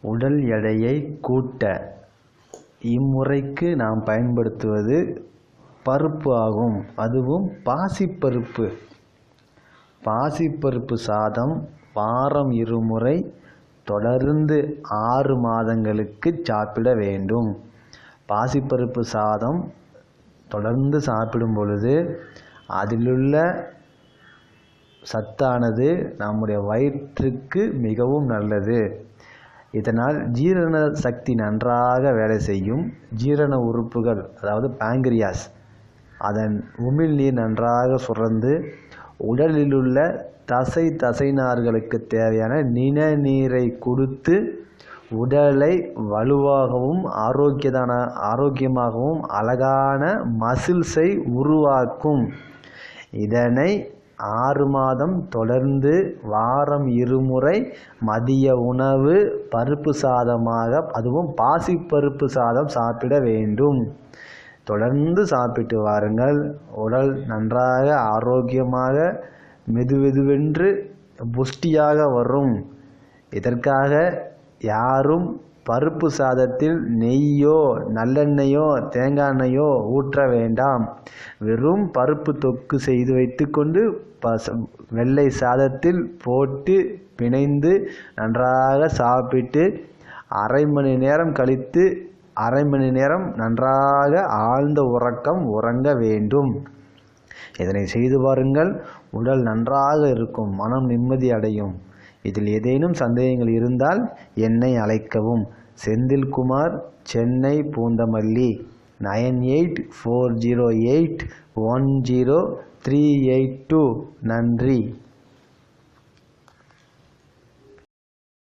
உடல் எடையை கூட்ட இம்முறைக்கு நாம் பயன்படுத்துவது பருப்பு ஆகும். அதுவும் பாசிப்பருப்பு. பாசிப்பருப்பு சாதம் வாரம் 2 முறை தொடர்ந்து 6 மாதங்களுக்கு சாப்பிட வேண்டும். பாசிப்பருப்பு சாதம் தொடர்ந்து சாப்பிடும் பொழுது அதிலுள்ள சத்தானது நம்முடைய வயிற்றுக்கு மிகவும் நல்லது. இதனால் ஜீரண சக்தி நன்றாக வேலை செய்யும். ஜீரண உறுப்புகள் அதாவது பாங்கிரியாஸ் அதன் உமிழ்நீர் நன்றாக சுரந்து உடலிலுள்ள தசைநார்களுக்கு தேவையான நிணநீரை கொடுத்து உடலை வலுவாகவும் ஆரோக்கியமாகவும் அழகான மசில்ஸை உருவாக்கும். இதனை 6 மாதம் தொடர்ந்து வாரம் 2 முறை மதிய உணவு பருப்பு சாதமாக, அதுவும் பாசிப்பருப்பு சாதம் சாப்பிட வேண்டும். தொடர்ந்து சாப்பிட்டு வாருங்கள். உடல் நன்றாக ஆரோக்கியமாக மெதுவெதுவென்று புஷ்டியாக வரும். இதற்காக யாரும் பருப்பு சாதத்தில் நெய்யோ நல்லெண்ணெயோ தேங்காய் எண்ணெயோ ஊற்ற வேண்டாம். வெறும் பருப்பு தொக்கு செய்து வைத்துக்கொண்டு வெள்ளை சாதத்தில் போட்டு பிணைந்து நன்றாக சாப்பிட்டு அரை மணி நேரம் கழித்து அரை மணி நேரம் நன்றாக ஆழ்ந்த உறக்கம் உறங்க வேண்டும். இதனை செய்து பாருங்கள். உடல் நன்றாக இருக்கும், மனம் நிம்மதி அடையும். இதில் ஏதேனும் சந்தேகங்கள் இருந்தால் என்னை அழைக்கவும். செந்தில்குமார், சென்னை பூந்தமல்லி, 9840810382. நன்றி.